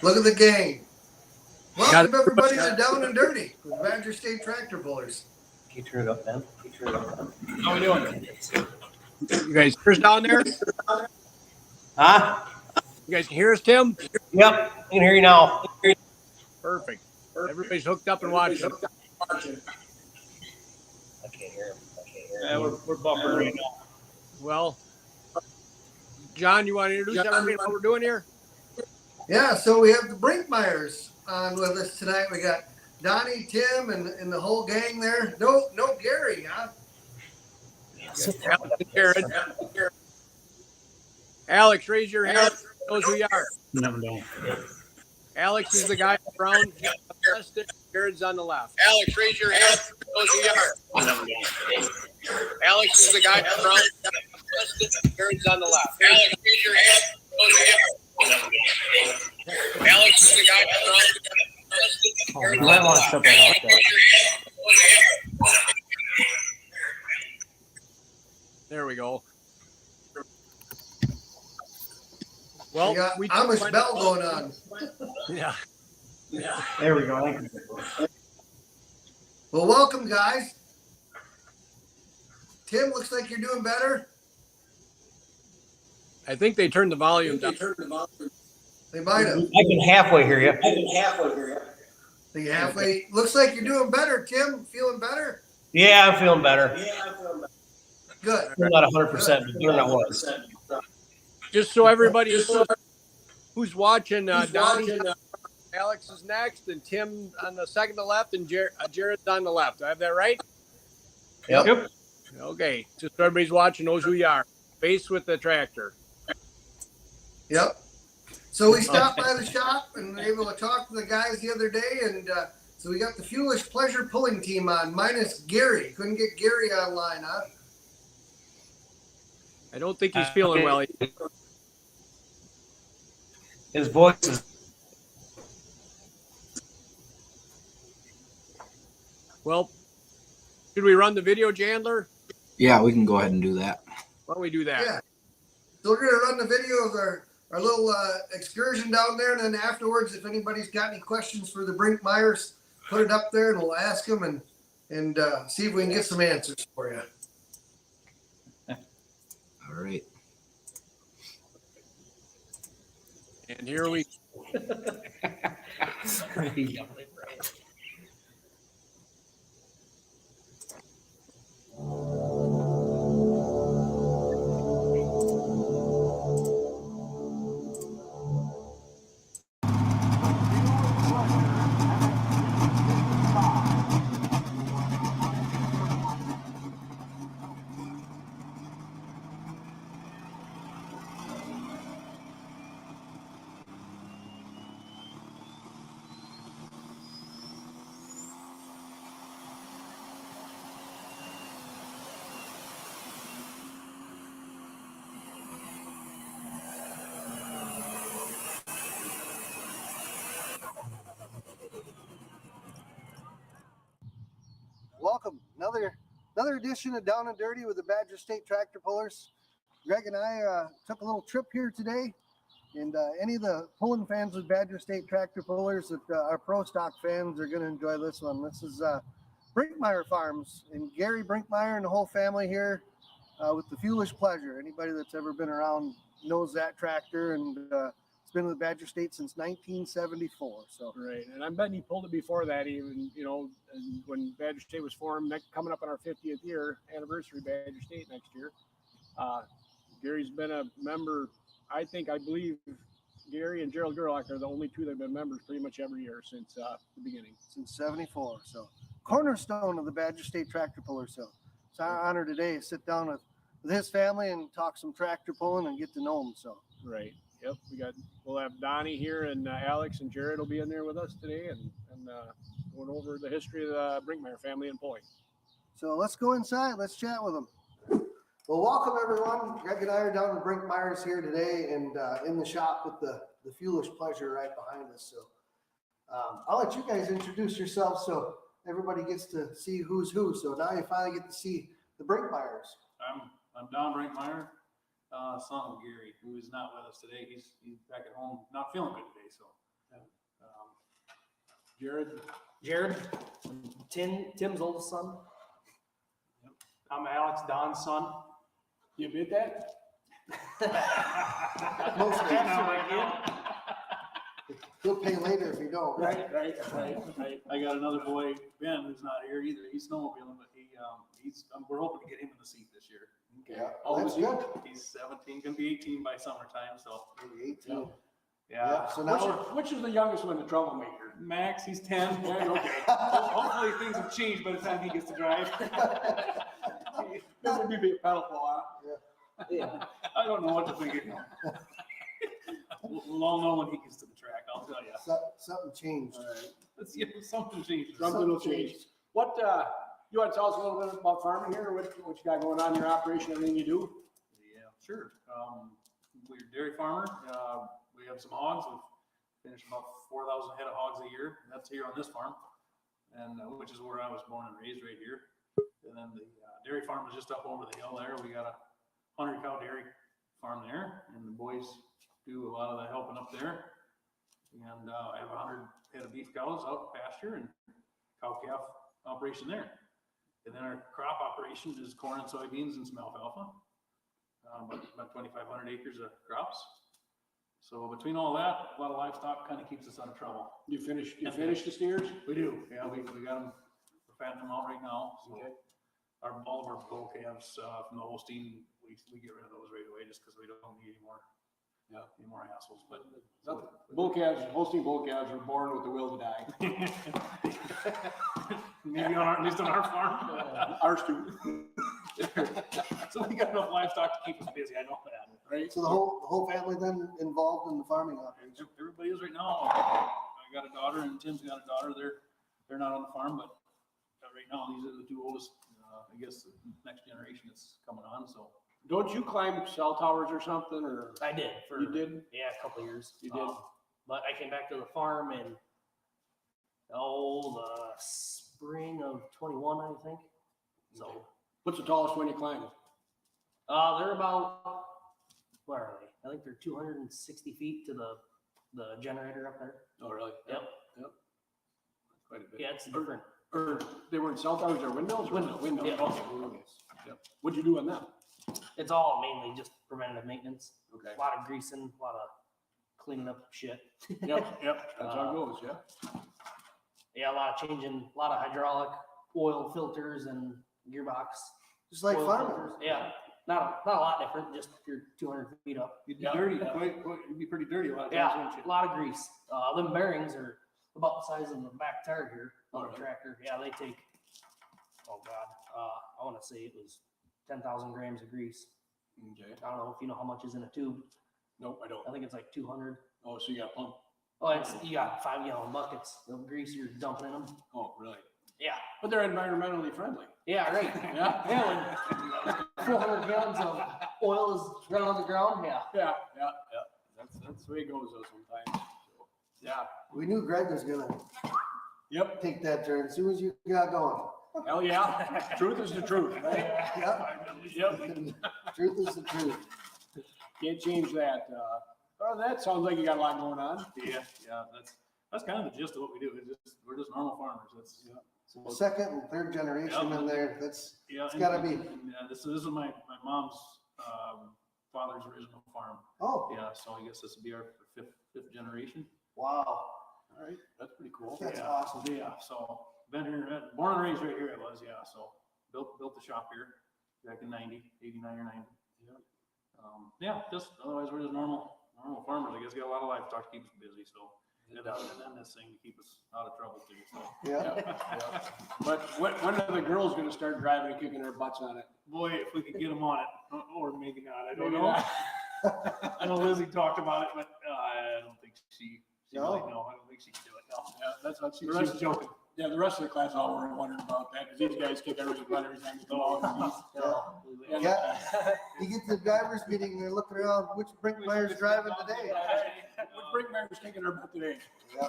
Look at the gang. Welcome everybody to Down and Dirty with Badger State Tractor Pullers. Can you turn it up, Ben? How we doing? You guys hear us down there? Huh? You guys can hear us, Tim? Yep, I can hear you now. Perfect. Everybody's hooked up and watching. I can't hear him. Yeah, we're buffering right now. Well, John, you want to introduce everybody what we're doing here? Yeah, so we have the Brinkmeiers on with us tonight. We got Donnie, Tim, and the whole gang there. No Gary, huh? Alex and Jared. Alex, raise your hand. Knows who you are. No. Alex is the guy around. Jared's on the left. Alex, raise your hand. Knows who you are. Alex is the guy around. Jared's on the left. Alex, raise your hand. Knows who you are. Alex is the guy around. You might want to step back like that. There we go. Well, We got Amish Bell going on. Yeah. There we go. Well, welcome, guys. Tim, looks like you're doing better. I think they turned the volume down. They might have. I can halfway hear you. Think halfway. Looks like you're doing better, Tim. Feeling better? Yeah, I'm feeling better. Good. I'm not 100%, but doing I was. Just so everybody knows who's watching, Donnie, Alex is next, and Tim on the second to left, and Jared's on the left. Do I have that right? Yep. Okay. Just so everybody's watching knows who you are. Face with the tractor. Yep. So we stopped by the shop and were able to talk to the guys the other day, and so we got the Fuelish Pleasure Pulling team on, minus Gary. Couldn't get Gary online, huh? I don't think he's feeling well. His voice is. Well, should we run the video, Chandler? Yeah, we can go ahead and do that. Why don't we do that? Yeah. So we're going to run the video of our little excursion down there, and then afterwards, if anybody's got any questions for the Brinkmeiers, put it up there, and we'll ask them and see if we can get some answers for you. All right. And here we Welcome. Another edition of Down and Dirty with the Badger State Tractor Pullers. Greg and I took a little trip here today, and any of the pulling fans with Badger State Tractor Pullers that are pro stock fans are going to enjoy this one. This is Brinkmeier Farms, and Gary Brinkmeier and the whole family here with the Fuelish Pleasure. Anybody that's ever been around knows that tractor, and it's been with Badger State since 1974. So right, and I'm betting he pulled it before that, even and when Badger State was formed, coming up on our 50th year anniversary, Badger State next year. Gary's been a member. I believe Gary and Gerald Gerlach are the only two that have been members pretty much every year since the beginning. Since 74. So cornerstone of the Badger State Tractor Puller. So it's our honor today to sit down with his family and talk some tractor pulling and get to know him. So Right. Yep. We'll have Donnie here, and Alex and Jared will be in there with us today, and going over the history of the Brinkmeier family and pulling. So let's go inside. Let's chat with them. Well, welcome everyone. Greg and I are down at Brinkmeier's here today, and in the shop with the Fuelish Pleasure right behind us. So I'll let you guys introduce yourselves so everybody gets to see who's who. So now you finally get to see the Brinkmeiers. I'm Don Brinkmeier, son of Gary, who is not with us today. He's back at home, not feeling good today. So Jared. Tim's oldest son. I'm Alex, Don's son. You bid that? Most of That's it. what I get. He'll pay later if you don't. Right. I got another boy, Ben, who's not here either. He's snowmobiling, but we're hoping to get him in the seat this year. Yeah, Oh, that's is he? good. He's 17, gonna be 18 by summertime, so. Maybe 18. Yeah. So now we're, Which is the youngest one, the troublemaker? Max, he's 10. Yeah, okay. Hopefully things have changed by the time he gets to drive. This would be a pedal pull, huh? Yeah. I don't know what to think of him. We'll all know when he gets to the track, I'll tell you. something changed. All right. Let's see if something changes. Something will change. What, you want to tell us a little bit about farming here? What you got going on in your operation, everything you do? Yeah, sure. We're a dairy farmer. We have some hogs. We finish about 4,000 head of hogs a year. That's here on this farm, and which is where I was born and raised, right here. And then the dairy farm is just up over the hill there. We got a 100 cow dairy farm there, and the boys do a lot of the helping up there. And I have 100 head of beef cows out pasture and cow calf operation there. And then our crop operation is corn and soybeans and some alfalfa. About 2,500 acres of crops. So between all that, a lot of livestock kind of keeps us out of trouble. You finished the steers? We do, yeah. We got them, we're fattening them out right now. So Okay. all of our bull calves from the Holstein, we get rid of those right away just because we don't need any more hassles. But Bull calves, Holstein bull calves are born with the will to die. maybe at least on our farm. Ours too. So we got enough livestock to keep us busy. I know that. Right? So the whole family then involved in the farming operation. Everybody is right now. I got a daughter and Tim's got a daughter. They're not on the farm, but right now these are the two oldest. I guess the next generation that's coming on. So Don't you climb cell towers or something, or? I did. You did? Yeah, a couple of years. You did? But I came back to the farm in the spring of 21, I think. So What's the tallest one you climbed? they're about, where are they? I think they're 260 feet to the generator up there. Oh, really? Yep. Quite a bit. Yeah, it's different. Or they weren't cell towers, they're windows? Windows. Windows. Yeah. Okay, windows. Yep. What'd you do on them? It's all mainly just preventative maintenance. Okay. A lot of greasing, a lot of cleaning up shit. Yep. That's how it goes, yeah. Yeah, a lot of changing, a lot of hydraulic oil filters and gearbox. Just like oil farming. filters. Yeah, not a lot different, just you're 200 feet up. you'd be Yeah. dirty. You'd be pretty dirty a lot of times, Yeah, wouldn't a lot of grease. Them bearings are about the size of the back tire here on Oh, the tractor. Yeah, they take, oh God, I want to say it was 10,000 grams of grease. Okay. I don't know if you know how much is in a tube. Nope, I don't. I think it's like 200. Oh, so you got a pump. Oh, you got 5-gallon buckets of grease you're dumping in them. Oh, really? Yeah, But they're environmentally friendly. yeah, right. Yeah. Yeah, when 400 gallons of oil is running on the ground. Yeah. Yeah. That's the way it goes though sometimes. So, yeah. We knew Greg was gonna Yep. take that turn as soon as you got going. Hell yeah. Truth is the truth, right? Yep. Yep. Truth is the truth. Can't change that. That sounds like you got a lot going on. Yeah. That's kind of the gist of what we do. We're just normal farmers. That's So second and third generation in there, it's it's gotta be. This is my mom's father's original farm. Oh, Yeah, so I guess this would be our fifth generation. wow. All right. That's pretty cool. That's Yeah. awesome. Yeah, so been here, born and raised right here. It was, yeah. So built the shop here back in 89 or 90. Yeah, just otherwise we're just normal farmers. I guess we got a lot of livestock to keep us busy. So and then this thing to keep us out of trouble too. So Yeah. But when are the girls going to start driving and kicking their butts on it? boy, if we could get them on it, or maybe not. I don't Maybe know. not. I know Lizzie talked about it, but I don't think she No? really, no, I don't think she can do it. No. Yeah, that's what she The rest was joking. Yeah, the rest of the class all were wondering about that because these guys kick everybody's butt every time they come out. Yeah. Yeah. You get to the driver's meeting and they're looking around, which Brinkmeier's driving today? Which Brinkmeier's kicking their butt today? Yeah.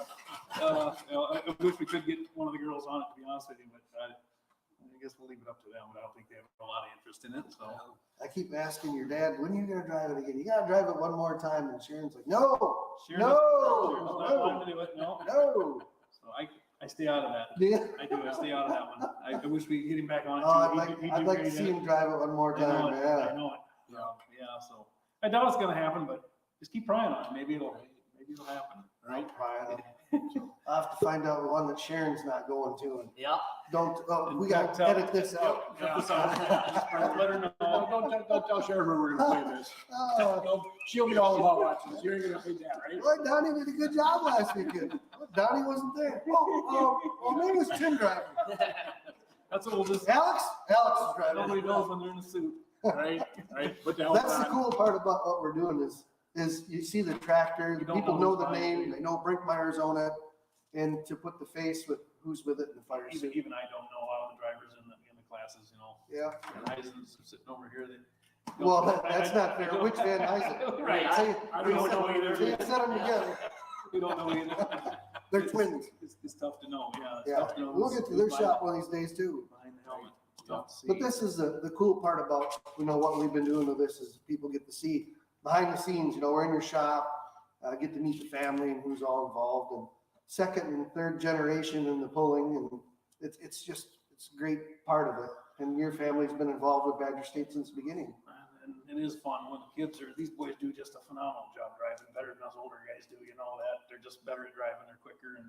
I wish we could get one of the girls on it, to be honest with you, but I guess we'll leave it up to them. But I don't think they have a lot of interest in it. So I keep asking your dad, when are you gonna drive it again? You gotta drive it one more time. And Sharon's like, no, Sharon no, was not no, wanting to do it. No. no. So So I stay out of that. Do you? I do. I stay out of that one. I wish we could get him back on it. Oh, too. I'd like to great see at it. him drive it one more I know time, it. yeah. I know it. Yeah. So I doubt it's gonna happen, but just keep trying on it. Maybe it'll happen. Right. I'll have to find out one that Sharon's not going to, and Yeah. don't, we Don't gotta tell- edit this out. Cut this out. Just let her know. Don't tell Sharon where we're gonna play this. Oh, She'll be all about watching this. You ain't gonna say that, right? boy, Donnie did a good job last weekend. Donnie wasn't there. Oh, maybe it was Tim driving. That's what we'll just. Alex is driving. Nobody knows when they're in a suit. Right. Put the helmet That's the on. cool part about what we're doing is you see the tractor, You don't people know know who's the behind name, it. they know Brinkmeier's own it, and to put the face with who's with it in the fire suit. Even I don't know a lot of the drivers in the classes, you know. Yeah. Van Huysen's sitting over here. Well, that's not fair. Which Van Huysen? Right. See, I don't know either. see, set them together. We don't know either. They're twins. It's tough to know. Yeah. It's Yeah, tough to know we'll who's- get to their who's shop one of these days too. behind the helmet. It's tough to see. But this is the cool part about, what we've been doing with this is people get to see behind the scenes, we're in your shop, get to meet the family and who's all involved, and second and third generation in the pulling, and it's a great part of it. And your family's been involved with Badger State since the beginning. And it is fun when the kids these boys do just a phenomenal job driving, better than us older guys do, that. They're just better at driving, they're quicker, and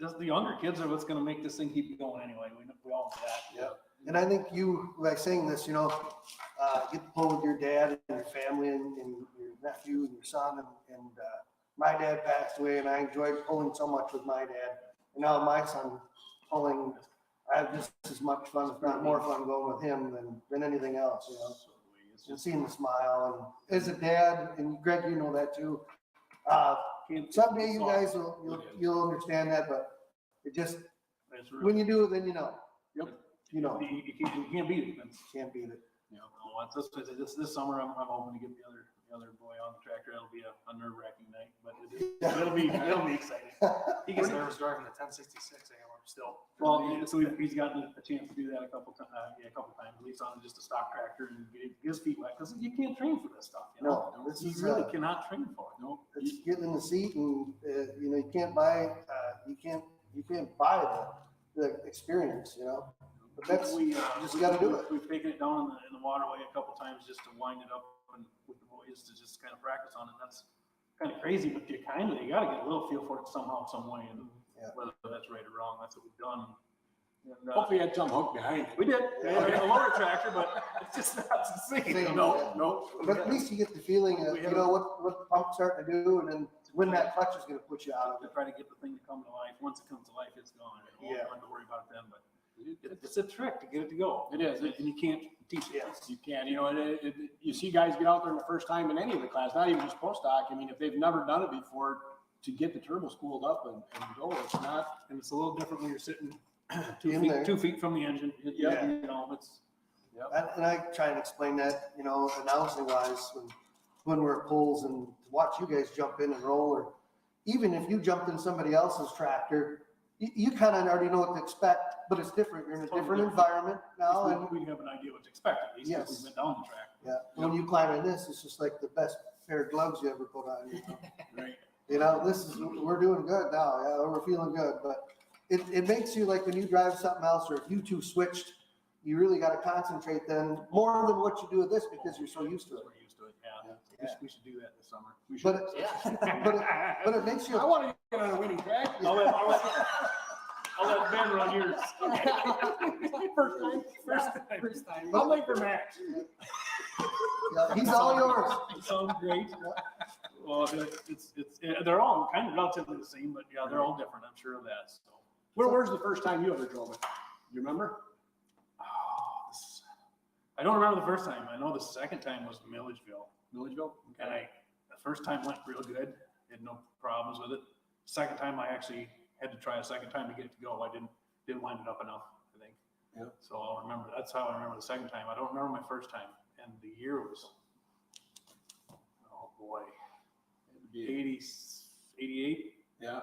just the younger kids are what's gonna make this thing keep going anyway. We all know that. Yeah. And I think you, by saying this, get to pull with your dad and your family and your nephew and your son. And my dad passed away, and I enjoyed pulling so much with my dad. And now my son pulling, I have just as much fun, if not more fun, going with him than anything else, and seeing the smile. And as a dad, and Greg, you know that too. Someday you guys you'll understand that, but it just, It's really- when you do it, then you know. Yep. You know, You can't beat it. can't beat it. This summer, I'm hoping to get the other boy on the tractor. It'll be a nerve-wracking night, but it'll be exciting. He gets nervous driving the 1066 AM still. Well, so he's gotten a chance to do that a couple times, at least on just a stock tractor and get his feet wet, because you can't train for this stuff. No, this You is, really cannot train for it. No. It's getting in the seat, and you can't buy the experience, But that's, We you just gotta do it. We've taken it down in the waterway a couple times just to wind it up and with the boys to just kind of practice on it. That's kind of crazy, but you gotta get a little feel for it somehow, some way, and Yeah. whether that's right or wrong, that's what we've done. And, Hopefully you had some hook behind it. we did. Yeah. We had a lower tractor, but it's just not the same. Same, No, yeah. no. But at least you get the feeling of, We have- what the pump's starting to do, and then when that clutch is gonna put you out of To it. try to get the thing to come to life. Once it comes to life, it's gone. You Yeah. don't have to worry about it then, but it's a trick to get it to go. It is. And you can't teach it. Yes. You can, you see guys get out there in the first time in any of the class, not even just post-doc. If they've never done it before, to get the turbo spooled up and go, it's not. And it's a little different when you're sitting In there. 2 feet from the engine. Yeah. It's. And I try and explain that, announcing wise, when we're at pulls, and to watch you guys jump in and roll, or even if you jumped in somebody else's tractor, you kind of already know what to expect, but it's different. You're in a Totally different different. environment now, and We have an idea what to expect at least, because Yes. we've been down the track. yeah, when you climb in this, it's just like the best pair of gloves you ever put on. Right. We're doing good now. Yeah, we're feeling good, but it makes you, like when you drive something else, or if you two switched, you really got to concentrate then more than what you do with this, because you're so used to it. We're used to it, yeah. Yeah. We should do that this summer. We But should. Yeah. But it makes you. I want to get on a winning track. I'll let Ben run yours. First time. I'm late for Max. Yeah, he's all yours. It sounds great. Well, they're all kind of relatively the same, but yeah, they're all different. I'm sure of that. So. Where's the first time you ever drove it? You remember? I don't remember the first time. I know the second time was Milledgeville. Milledgeville? And the first time went real good. Had no problems with it. Second time, I actually had to try a second time to get it to go. I didn't wind it up enough, I think. Yeah. So I'll remember. That's how I remember the second time. I don't remember my first time. And the year was, oh boy, 80, 88-ish. Yeah.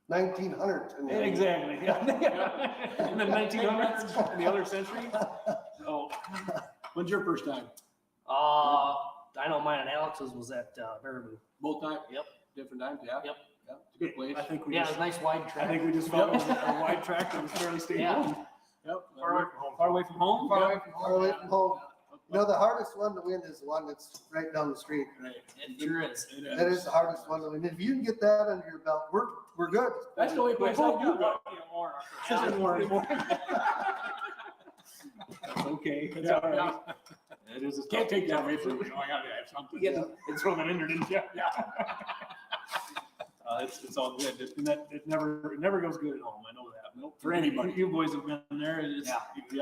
1900. Exactly. Yeah. In the 1900s, in the other century. Oh, When's your first time? I know mine and Alex's was at Baraboo. Both times? Yep. Different times? Yeah. Yep. Yeah. Good place. I think we Yeah, just, it's a nice wide I track. think we just found a wide track that was fairly stable. Yeah. and Yep. Far away from home. Far Yeah. away from home. Far away from home. You know, the hardest one to win is the one that's right down the street. Right. It sure is. That is the hardest one to win. If you can get that under your belt, we're good. That's the only place I do good. Yeah, more. That's okay. That's all right. It is. Can't take that away from you. I gotta have something. Yeah, it's thrown it in there, didn't you? Yeah. It's all good. It never goes good at home. I know that. Nope, for anybody. You boys have been there. It's, Yeah. We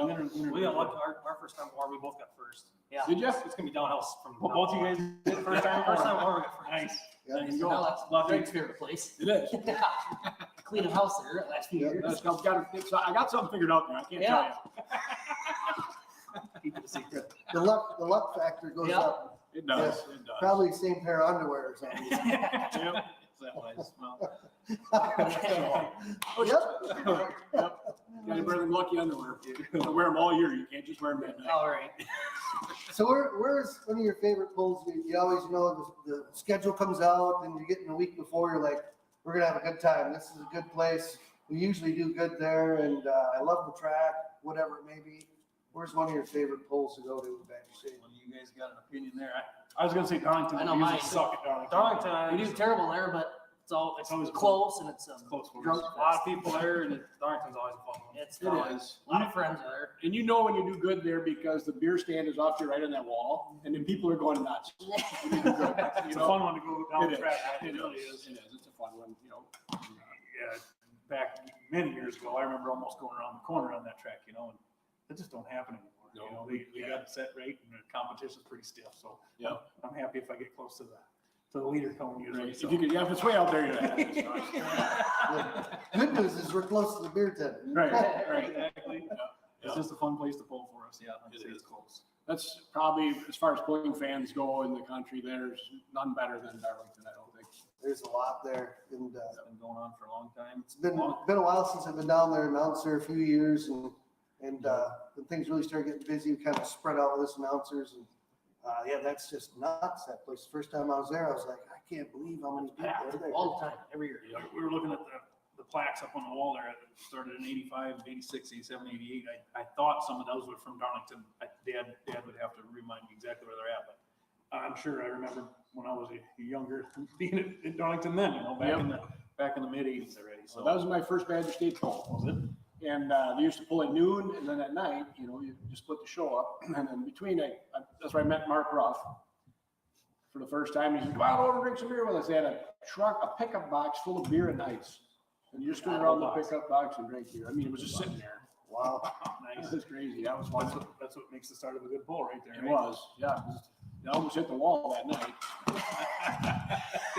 got lucky. Our first time war, we both got first. Yeah. Did you? It's gonna be downhill from. Well, both you guys did First time war, we got first. Nice. Yeah. There you So go. now that's Lucky. Greg's favorite place. It is. Cleaning house there last few Yeah. years. I got something figured out there. I can't tell you. Keep it a secret. The luck factor goes Yeah. up. It does. It does. Probably the same pair of underwear or something. Yep. That was, well, Yep. Yep. Gotta wear them lucky underwear. You gotta wear them all year. You can't just wear them at night. All right. So where's one of your favorite pulls? You always know the schedule comes out and you're getting a week before, you're like, we're gonna have a good time. This is a good place. We usually do good there and I love the track, whatever it may be. Where's one of your favorite pulls to go to in Badger State? well, you guys got an opinion there. I was gonna say Darlington. I know We usually mine. suck at Darlington. Darlington, we do terrible there, but it's always always close and it's Close for drunk. us. A lot of people there, and Darlington's always a fun one. It's It fun. is. A lot of friends are there. And you know when you do good there because the beer stand is off to your right on that wall, and then people are going nuts. You do good. It's a fun one to go down It the is. track. It really is. It is. It's a fun one, you know. Yeah, back many years ago, I remember almost going around the corner on that track, and it just don't happen anymore. No. They got it set right, and the competition's pretty stiff, so. Yeah. I'm happy if I get close to the leader coming usually. If you could, if it's way out there, you're at it. Good news is we're close to the beer tent. Right, exactly. It's just a fun place to pull for us, yeah. I'd It say is. it's close. That's probably, as far as pulling fans go in the country, there's none better than Darlington, I don't think. There's a lot there and It's been going on for a long time. it's been a while since I've been down there, announcer a few years and when things really started getting busy, we kind of spread out with us announcers and yeah, that's just nuts, that place. The first time I was there, I was like, I can't believe how many people are there. All the time, every year. We were looking at the plaques up on the wall there. It started in 85, 86, 87, 88. I thought some of those were from Darlington. Dad would have to remind me exactly where they're at, but I'm sure I remember when I was younger being in Darlington then, back in the mid 80s already. So that was my first Badger State pull. Was it? And they used to pull at noon, and then at night, you just split the show up. And then between, that's where I met Mark Ruff for the first time. He said, "Go out over and drink some beer with us." They had a pickup box full of beer and ice, and you just stood around the pickup box and drank beer. I mean, it was just sitting there. Wow. It Nice. was crazy. That was fun. That's what makes the start of a good pull right there. It was, yeah. I almost hit the wall that night.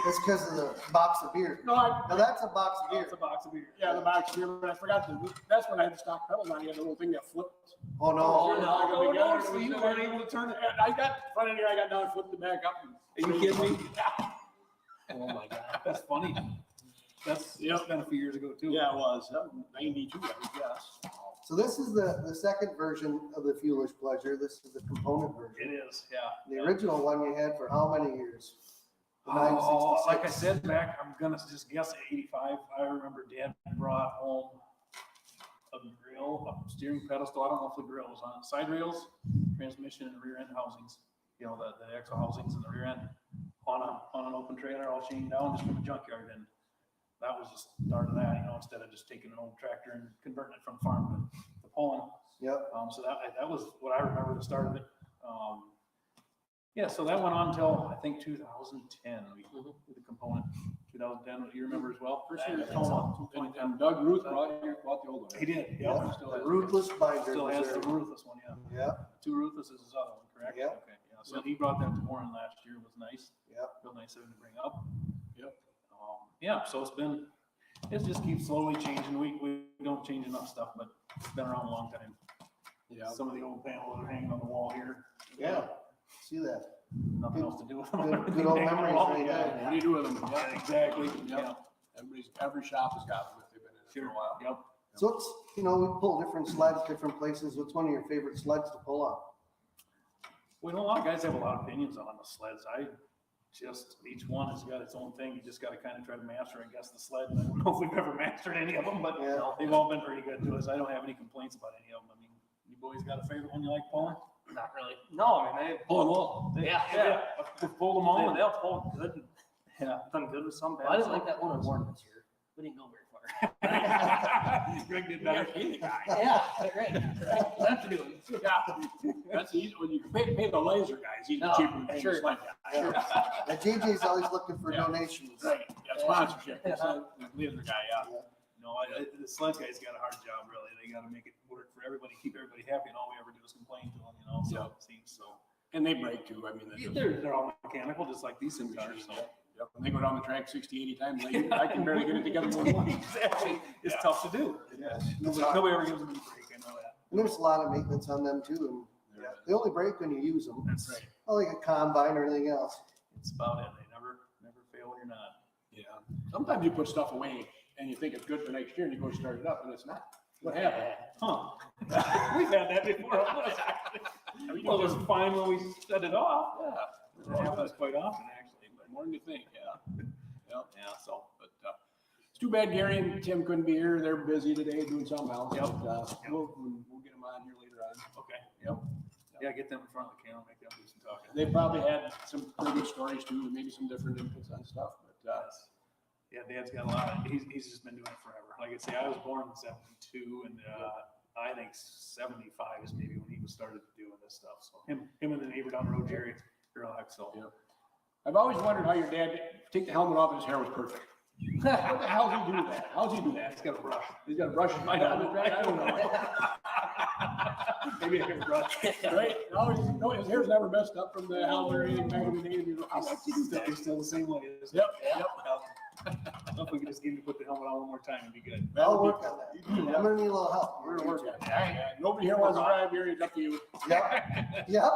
That's because of the box of beer. No, Now that's a box of beer. It's a box of beer. yeah, the box beer, but I forgot that's when I had the stock pedals on. You had the little thing that flipped. Oh, no. Oh, no, so you weren't able to turn it. I got front of here, I got down, flipped it back up. Are you kidding me? Oh my God. That's funny. That's been a few years ago too. Yeah, it was 92, I would guess. So this is the second version of the Fuelish Pleasure. This is the component version. It is, yeah. The original one you had for how many years? The Oh, 966. like I said back, I'm gonna just guess 85. I remember Dad brought home a grill, a steering pedestal. I don't know if the grill was on it. Side rails, transmission, and rear end housings. The axle housings in the rear end on an open trailer, all chained down just from a junkyard. And that was just the start of that, instead of just taking an old tractor and converting it from farm to pulling. Yep. So that was what I remember the start of it. Yeah, so that went on until I think 2010 with the component. 2010, you remember as well? First year, I think so. and Doug Ruth brought the old one. He did, Yeah. yeah. Still The has, ruthless binder. still was has there. the ruthless one, yeah. Yeah. Two ruthless is his other one, correct? Yeah. Okay, yeah. So he brought that to Warren last year. It was nice. Yeah. Real nice of him to bring up. Yep. Yeah, so it just keeps slowly changing. We don't change enough stuff, but it's been around a long time. Yeah. Some of the old panels are hanging on the wall here. Yeah. See that? Nothing else to do with them. Good old Hanging on the memories wall. right there. What do you do with them? Yeah, exactly. Yeah. Every shop has got them if they've been in it for Sure. a while. Yep. So it's, we pull different sleds, different places. What's one of your favorite sleds to pull on? Well, a lot of guys have a lot of opinions on the sleds. just each one has got its own thing. You just got to kind of try to master, I guess, the sled. I don't know if we've ever mastered any of them, but Yeah. they've all been pretty good to us. I don't have any complaints about any of them. I mean, you boys got a favorite one you like pulling? Not really. No, I mean, Pull them all. Yeah. We've pulled them all. they all pulled good. And Yeah. done good with some. Well, I didn't like that one on Warren this year. We didn't go very far. Greg did better. Yeah, great. That's doing. That's easy, when you pay the laser guys, he's No, cheaper than paying the sure. sled guy. Yeah. Now, JJ's always looking for Yeah. donations. Right, yeah, sponsorship, that's the laser guy, yeah. No, the sled guy's got a hard job, really. They got to make it work for everybody, keep everybody happy, and all we ever do is complain to them, so Yeah. it seems so. And they break too, I mean, that's. They're all mechanical, just like these things are, so. Yep, when they go down the track 60, 80 times, I can barely get it together in one. Exactly. It's Yeah. tough to do. Yes. Nobody ever gives them any break, I know that. And there's a lot of maintenance on them too, and they only break when you use them. That's Right. Oh, like a combine or anything else. It's about it. They never fail when you're not. Yeah, sometimes you put stuff away and you think it's good for next year and you go start it up and it's not. What happened? Huh. We've had that before. Well, it was fine when we set it off. Yeah. It happens quite often, actually, but More than you think, yeah. yeah, so. But it's too bad Gary and Tim couldn't be here. They're busy today doing something else. Yep. But, we'll get them on here later on. Okay. Yep. Yeah, get them in front of the camera, make them do some talking. They probably had some pretty good stories too, maybe some different inputs on stuff, but Yeah, Dad's got a lot. He's just been doing it forever. Like I say, I was born in '72, and I think '75 is maybe when he was started doing this stuff. So him and the neighbor down the road, Jerry, they're all so. Yeah. I've always wondered how your dad take the helmet off and his hair was perfect. How the hell does he do that? How's he do that? He's got a brush. He's got a brush. I don't know. I don't know. Maybe I can brush. Right? No, his hair's never messed up from the helmet or anything back in the day. You know, how much he do that? He's still the same way. Isn't Yep. Yep. If we could just get him to put the helmet on one more time, it'd be good. I'll work on that. I'm gonna need a little help. We're gonna work on it. Yeah, nobody here wants to drive here. It's up to you. Yeah, yeah,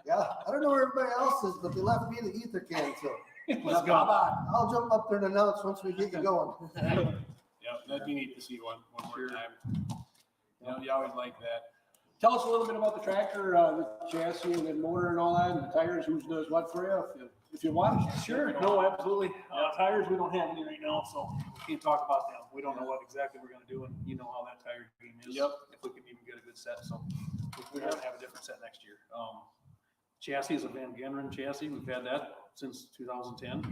yeah. I don't know where everybody else is, but they left me the ether can, so Let's Come go. on. I'll jump up there and announce once we get you going. Yeah, that'd be neat to see one more time. You always like that. Tell us a little bit about the tractor, the chassis and the motor and all that, and the tires, who does what for you, if you want. Sure, no, absolutely. Tires, we don't have any right now, so we can't talk about them. We don't know what exactly we're gonna do, and you know how that tire game is. Yep. If we can even get a good set, so we're gonna have a different set next year. Chassis is a Van Genderen chassis. We've had that since 2010.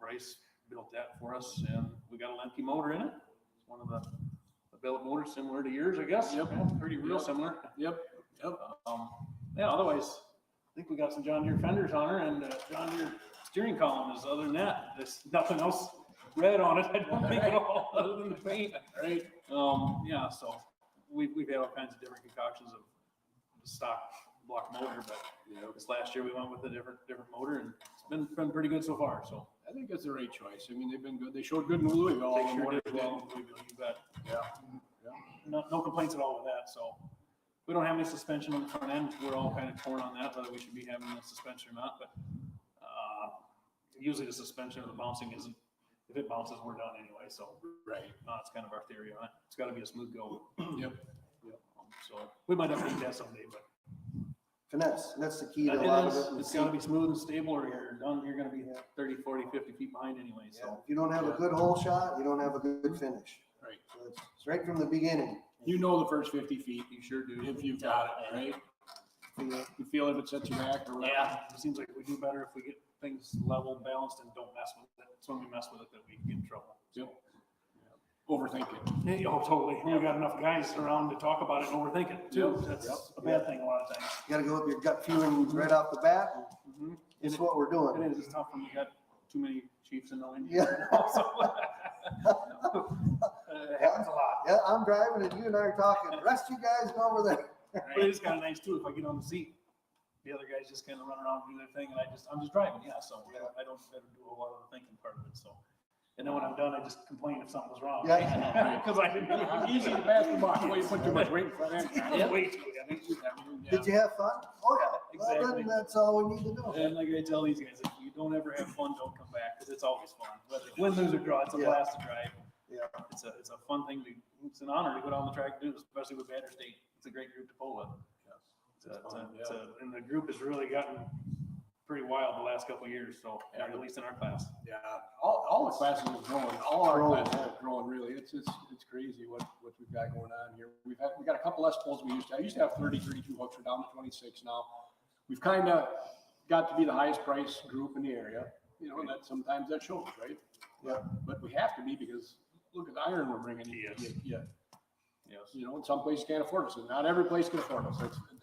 Bryce built that for us, and we got a Lemke motor in it. It's one of the billet motors similar to yours, I guess. Yep. Yeah, pretty real similar. Yep. Yeah, otherwise, I think we got some John Deere fenders on her, and John Deere steering column is, other than that, there's nothing else red on it, I don't think at all, other than the paint. Right. Yeah, so we've had all kinds of different concoctions of the stock block motor, but this last year we went with a different motor, and it's been pretty good so far, so. I think it's the right choice. I mean, they've been good. They showed good in Louisville. They sure did well, you bet. Yeah. No complaints at all with that, so. We don't have any suspension on the front end. We're all kind of torn on that, whether we should be having the suspension or not, but usually the suspension or the bouncing isn't, if it bounces, we're done anyway, so. Right. That's kind of our theory on it. It's gotta be a smooth go. Yep. So we might have to do that someday, but. Finesse, that's the key to It a lot of is. it. It's gotta be smooth and stable, or you're done, you're gonna be 30, 40, 50 feet behind anyway, Yeah, so. if you don't have a good hole shot, you don't have a good finish. Right. So it's right from the beginning. You know the first 50 feet, You sure do. if you've got it, right? You feel if it sets you back or whatever. Yeah, it seems like we do better if we get things level, balanced, and don't mess with it. It's when we mess with it that we get in trouble. Yep. Overthinking. Yeah, oh, totally. We got enough guys around to talk about it and overthink it too. Yep. That's a bad thing a lot of times. You gotta go with your gut feeling right off the bat. It's what we're doing. It is, it's tough when you got too many chiefs and no Indians. Yeah. It happens a lot. Yeah, I'm driving and you and I are talking. The rest of you guys go over there. But it is kind of nice too, if I get on the seat, the other guys just kind of run around and do their thing, and I'm just driving, yeah, so I don't do a lot of the thinking part of it, so. And then when I'm done, I just complain if something was wrong. Yeah. Because I didn't do it. Easy to pass the buck. Well, you put too much weight in front end. It's way too heavy. Did you have fun? Oh, yeah. Well, Exactly. then that's all we need to know. And like I tell these guys, if you don't ever have fun, don't come back, because it's always fun. Whether win, lose, or draw, it's a Yeah. blast to drive. Yeah. It's a fun thing it's an honor to go down the track and do, especially with Badger State. It's a great group to pull with. And the group has really gotten pretty wild the last couple of years, so, at least in our class. Yeah, all the classes are growing. All our classes are growing. Really, it's crazy what we've got going on here. We got a couple less pulls we used to. I used to have 30, 32 hooks. We're down to 26 now. We've kind of got to be the highest price group in the area. You know, and that sometimes that shows, right? Yeah. But we have to be because look at the iron we're bringing in. Yes. Yeah. Yes. You know, and some places can't afford us, and not every place can afford us.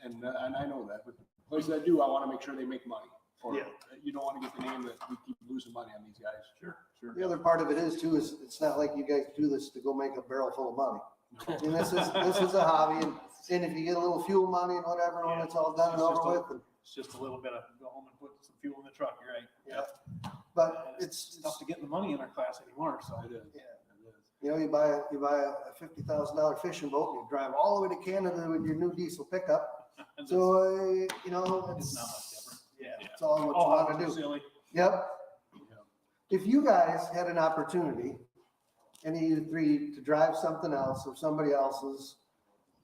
And I know that. But the places that do, I want to make sure they make money. Or you don't want to get the name that we keep losing money on these guys. Sure. The other part of it is too, is it's not like you guys do this to go make a barrel full of money. I mean, this is a hobby, and if you get a little fuel money and whatever, when it's all done and over with. It's just a little bit of go home and put some fuel in the truck, you're right. Yeah. But it's tough to get the money in our class anymore, so. It is. Yeah. You know, you buy a $50,000 fishing boat and you drive all the way to Canada with your new diesel pickup. So, you know, It's not much different. Yeah. it's all what you want to do. Silly. Yep. If you guys had an opportunity, any of you three, to drive something else or somebody else's,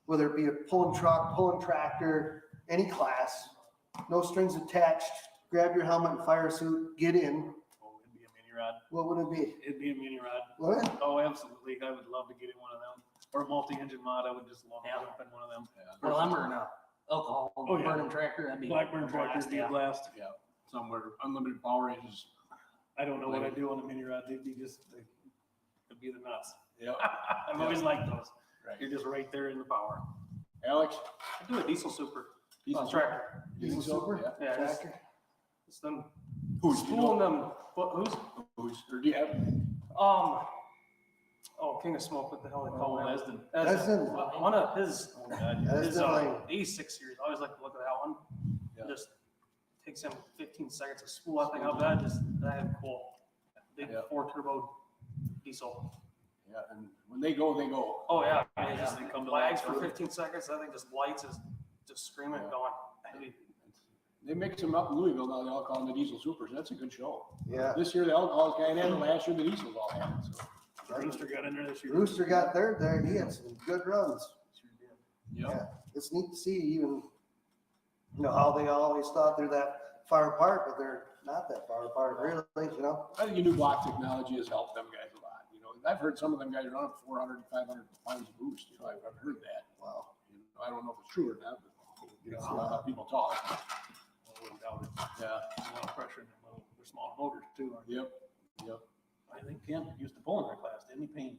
whether it be a pulling truck, pulling tractor, any class, no strings attached, grab your helmet and fire suit, get in, Oh, it'd be a mini rod. what would it be? It'd be a mini rod. What? Oh, absolutely. I would love to get in one of them. Or a multi-engine mod. I would just love to jump in one of them. Well, I'm an alcohol Oh, yeah. burning tractor. That'd be Blackburn a tractor blast, would be a yeah. blast. Yeah. Somewhere unlimited power ranges. I don't know what I'd do on a mini rod. They'd be just, it'd be the nuts. Yeah. I've always liked those. Right. You're just right there in the power. Alex. I'd do a diesel super. Diesel Tractor. Diesel super? Yeah, Tractor? it's them Who's spooling them. Who's? or do you have? Oh, King of Smoke, what the hell they call Oh, him? Esden. Esden. One of his, That's his definitely, A6 series, I always like to look at that one. Yeah. Just takes him 15 seconds to spool that thing up. That cool. Big Yeah. 4 turbo diesel. Yeah, and when they go, they go. Oh yeah, Yeah, just they come to lags life. for 15 seconds. That thing just lights, is just screaming, Yeah. going. They mix them up in Louisville now. They all call them the diesel supers. That's a good show. yeah. This year the alcohol's kind of had it. Last year the diesels all had it. So Rooster got in there this year. Rooster got third there, and he had some good runs. yeah. Yeah, it's neat to see even, you know, how they always thought they're that far apart, but they're not that far apart, really, you know? I think the new block technology has helped them guys a lot. You know, I've heard some of them guys run up 400, 500 pounds of boost. You know, I've heard that. Wow. You know, I don't know if it's true or not, but you know, a lot of people talk. I wouldn't doubt it. Yeah. A lot of pressure in their small motors too. aren't they? Yep. Yep. I think Kemp used to pull in our class, didn't he, Payne?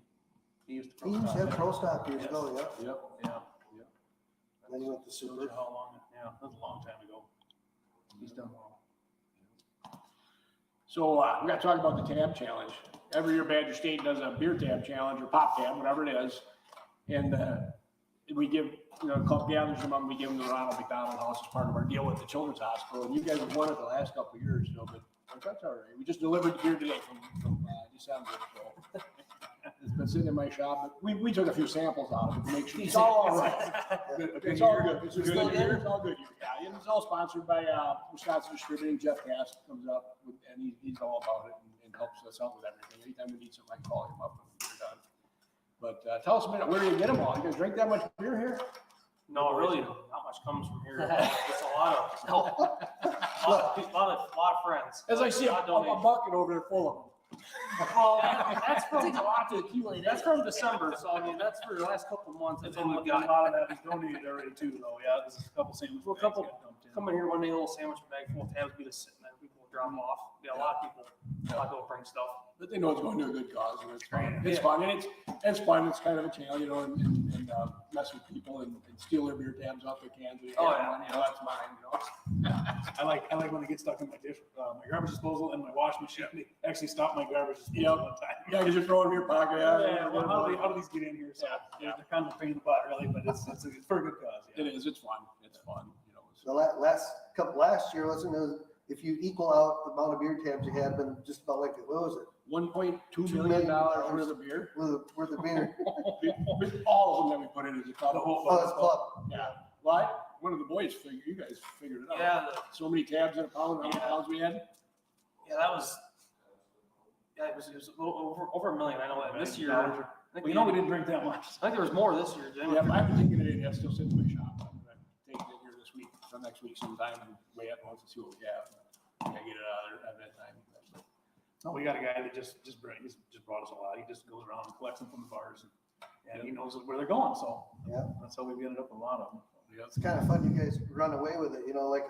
He used to. He used to have pro stock years ago, yeah. Yep. Yeah. And then he went to Shows super. you how long, yeah, that was a long time ago. He's done well. So we got to talk about the tab challenge. Every year Badger State does a beer tab challenge or pop tab, whatever it is. And we give, you know, the club gathers them up and we give them to the Ronald McDonald House as part of our deal with the Children's Hospital. And you guys have won it the last couple of years, you know, but that's all right. We just delivered the beer today from December. So it's been sitting in my shop, but we took a few samples out of it to make sure it's all right. It's all good. It's Still good. good? It's all good. Yeah, and it's all sponsored by Wisconsin Distributing. Jeff Cass comes up and he's all about it and helps us out with everything. Anytime we need something, I can call him up and we're done. But tell us a minute, where do you get them all? You guys drink that much beer here? No, really, not much comes from here. It's a lot of friends. As I see a bucket over there full of them. Well, that's from a lot to accumulate. That's from December, so I mean, that's for the last couple of months. That's all we've A got. lot of that is donated already too, though, yeah, there's a couple sandwiches. Well, a couple come in here one day, a little sandwich bag full of tabs, we just sit in there, people drop them off. Yeah, a lot of people bring stuff. But they know it's going to a good cause and it's fun. It's fun and it's fun. It's kind of a challenge, you know, and mess with people and steal their beer tabs off their cans. Oh, yeah. You know, that's mine, you know. I like when they get stuck in my my garbage disposal and my wash machine. They actually stop my garbage disposal Yep. one time. Yeah, because you're throwing them in your pocket. Yeah, well, how do these get in here? So they're kind of a pain in the butt, really, but it's for a good cause. Yeah. It is. It's fun. It's fun. You know. The last year, wasn't it, if you equal out the amount of beer tabs you had, been just about like, what was it? $1.2 million worth of beer. Worth of beer. With all of them that we put in as a club. Oh, it's club. Yeah. Well, one of the boys you guys figured it out. Yeah, So many tabs in a pound, how many pounds we had? yeah, that was. Yeah, it was over $1 million. I know that this year. I think Well, we didn't drink that much. I think there was more this year, Jim. Yeah, I haven't taken it in. That's still sitting in my shop. I'm gonna take it in here this week, or next week sometime and weigh it once and see what we have. get it out of there at that time. No, we got a guy that just brought us a lot. He just goes around and collects them from the bars, and he knows where they're going. So Yeah. that's how we've ended up with a lot of them. It's kind of fun. You guys run away with it, like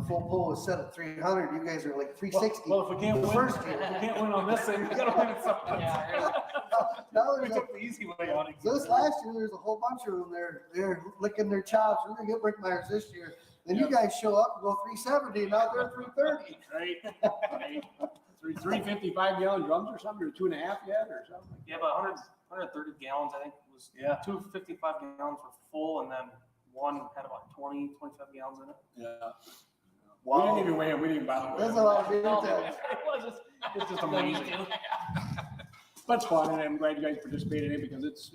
full pull was set at 300. You guys are like 360. Well, if we can't The win, first if year. we can't win on this thing, we gotta win at something. Yeah, Now We there's took the easy way on it. this last year, there's a whole bunch of them. They're licking their chops. We're gonna get Brinkmeiers this year. Then you guys show up and go 370, and now they're 330. Right, right. 355 gallon drums or something, or 2.5 yet, or something. Yeah, but 130 gallons, I think, was 255 gallons were full, and then one had about 20, 25 gallons in it. Yeah. Wow. We didn't even weigh it. We didn't bother. That's a lot of beer No, tax. It's just amazing. But it's fun, and I'm glad you guys participated in it because it's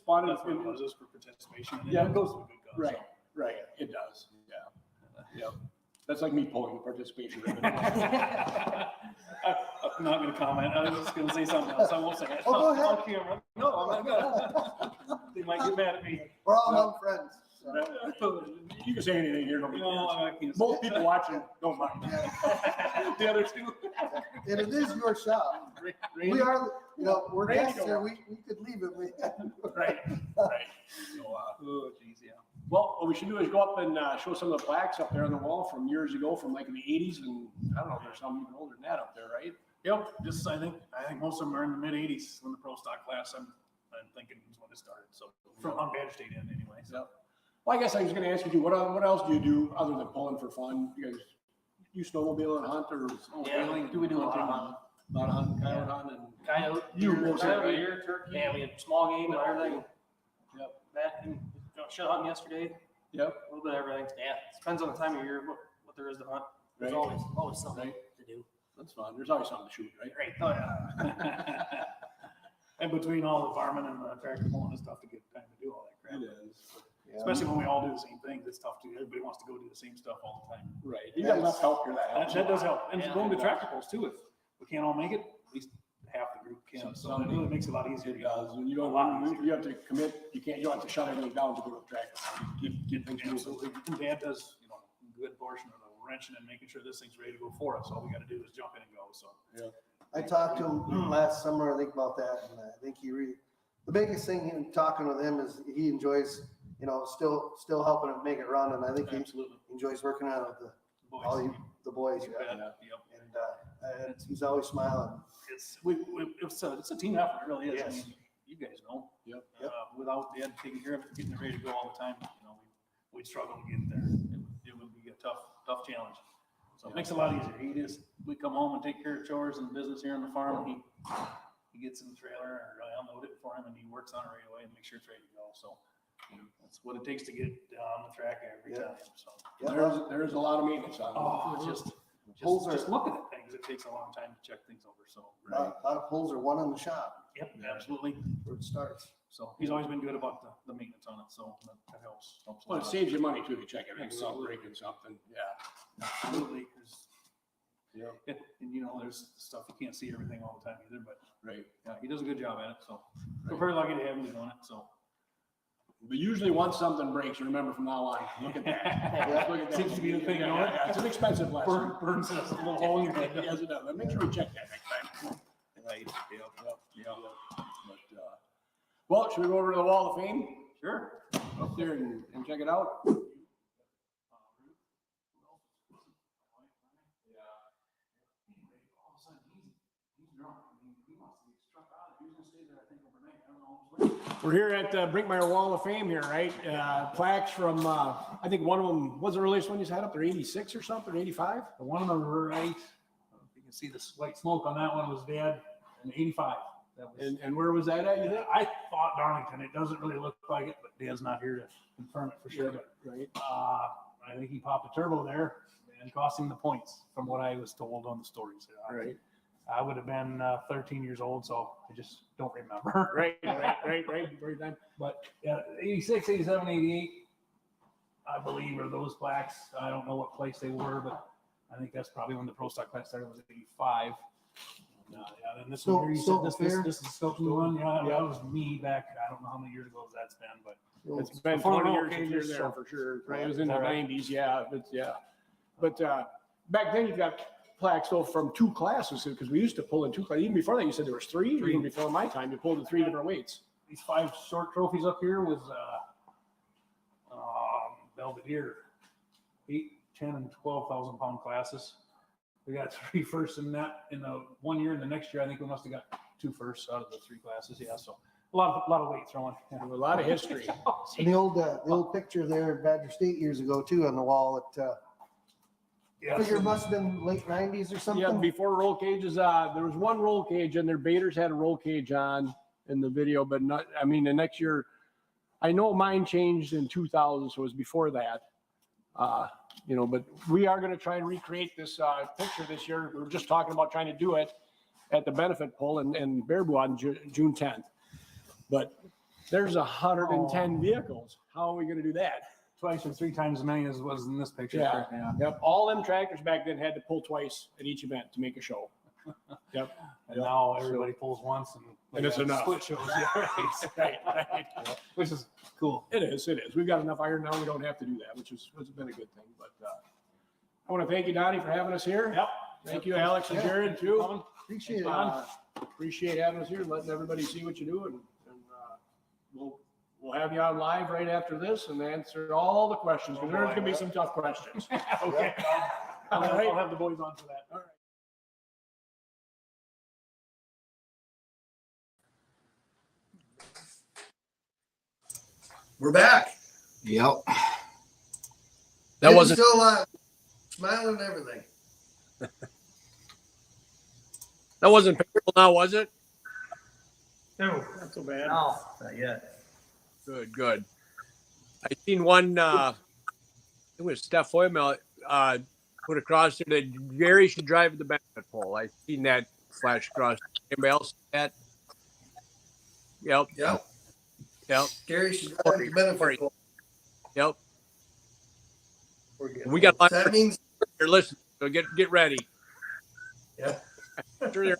fun. That's what it was, just for participation. Yeah. It goes to a good cause. Right, right. It does. Yeah. Yep. That's like me pulling participation. I'm not gonna comment. I was just gonna say something else. I won't say it. Oh, go ahead. On camera. No, I'm not gonna. They might get mad at me. We're all hung friends. So. You can say anything here. Nobody No, cares. I can't. say Most it. people watching don't mind. The other two. And it is your shop. Randy? We are, we're Randy guests don't here. want- We could leave it. Right, right. So, Oh, geez, yeah. well, what we should do is go up and show some of the plaques up there on the wall from years ago, from like the 80s, and I don't know if there's some even older than that up there, right? Yep, just, I think most of them are in the mid-80s when the pro stock class, I'm thinking is when it started, so, from on Badger State end anyway, so. Well, I guess I was gonna ask you, what else do you do other than pulling for fun? You snowmobile and hunt, or? Yeah, we do a lot of hunting. A lot of hunting, coyote hunting, and Coyote, You deer, mostly, coyote, right? deer, turkey. Yeah, we had small game and everything. Yep. That, and shot hunting yesterday, Yep. a little bit of everything. Yeah, it depends on the time of year, what there is to hunt. There's Right. always something Right. to do. That's fun. There's always something to shoot, right? Great, oh yeah. And between all the farming and the tractor pulling, it's tough to get time to do all that crap. It is. Especially when we all do the same things, it's tough to, everybody wants to go do the same stuff all the time. Right. You got enough help here that That helps. that does help, and Yeah. going to tractor pulls too, if we can't all make it, at least half the group can, so it really makes it a lot easier. It does. When you don't want, you have to commit, you don't have to shut everything down to go to the tractor. Get things moving. Absolutely, and Dad does, a good portion of the wrenching and making sure this thing's ready to go for us, all we gotta do is jump in and go, so. I talked to him last summer, I think, about that, and I think the biggest thing in talking with him is he enjoys, still helping him make it run, and I think he Absolutely. enjoys working on it with Boys. the boys, You yeah. bet. Yep. And he's always smiling. It's a team effort, it really is. I Yes. mean, you guys know. Yep. Without Dad taking care of it, getting it ready to go all the time, we'd struggle to get there. It would be a tough challenge. So it makes it a lot easier. We come home and take care of chores and business here on the farm. He gets in the trailer, or I unload it for him, and he works on it right away and makes sure it's ready to go. So that's what it takes to get on the track every Yeah. time. So. There's a lot of maintenance on it. Oh, just looking at things, it takes a long time to check things over. So. A lot of pulls are one in the shop Yep, absolutely. where it starts. So he's always been good about the maintenance on it, so that helps. a Well, it lot. saves you money too to check everything, without Absolutely. breaking something. Yeah. Absolutely. Yeah. And there's stuff you can't see everything all the time either, but Right. yeah, he does a good job at it, so we're very lucky to have him doing it, so. But usually once something breaks, you remember from now on, look at that. Look at that. Seems to be the thing, Yeah, it's an expensive lesson. Burns a little hole in your head. Yes, it does. But make sure we check that next time. Right, Yeah. But, well, should we go over to the Wall of Fame? Sure. Up there and check it out? We're here at Brinkmeier Wall of Fame here, right? Plaques from, I think one of them, was the earliest one you had up there, 86 or something, 85? The one on the right, I don't know if you can see the white smoke on that one was Dad in 85. That was, And where was that at, you think? I thought Darlington, it doesn't really look like it, but Dad's not here to confirm it for sure, but Right. I think he popped a turbo there and cost him the points from what I was told on the stories. Right. I would have been 13 years old, so I just don't remember. Right. Very time. But yeah, 86, 87, 88, I believe are those plaques. I don't know what place they were, but I think that's probably when the pro stock class started, was 85. Yeah, then this one here, you said this is Stokes' one. Yeah, that was me back, I don't know how many years ago that's been, but It's been Before 20 the years roll since you're cages, there so- for sure. Right. It was in the Is that right? 90s, yeah. But back then you got plaques though from 2 classes because we used to pull in 2 classes. Even before that, you said there was 3. Even before my time, you pulled in 3 different weights. These 5 short trophies up here was Belvedere, 8, 10, and 12,000 pound classes. We got 3 firsts in that in the 1 year, and the next year I think we must have got 2 firsts out of the 3 classes. Yeah, so a lot of weight throwing. Yeah. A lot of history. And the old picture there at Badger State years ago too on the wall. I figure it must have been late 90s or something. Yeah, before roll cages, there was 1 roll cage and their baiters had a roll cage on in the video, but not, I mean, the next year, I know mine changed in 2000, so it was before that. But we are going to try and recreate this picture this year. We were just talking about trying to do it at the benefit pull in Baraboo on June 10th. But there's 110 vehicles. How are we going to do that? Twice or 3 times as many as was in this picture. Yeah. Yep. All them tractors back then had to pull twice at each event to make a show. Yep. And now everybody pulls once and it's enough. Split shows. Yeah, right. Which is cool. It is. We've got enough iron now. We don't have to do that, which has been a good thing. But I want to thank you, Donnie, for having us here. Yep. Thank you, Alex and Jared, too. Appreciate it. Appreciate having us here, letting everybody see what you do, and we'll have you on live right after this and answer all the questions, because there's going to be some tough questions. Okay. All right. I'll have the boys on for that. All right. We're back. Yep. That wasn't still smiling and everything. That wasn't painful now, was it? No, not so bad. No, not yet. Good. I seen one, it was Steph Hoymel, put across there that Gary should drive the benefit pole. I seen that flash across. Anybody else see that? Yep. Gary should drive the benefit pole. Yep. We're good. We got So that means here. Listen, so get ready. Yeah. Sure they're-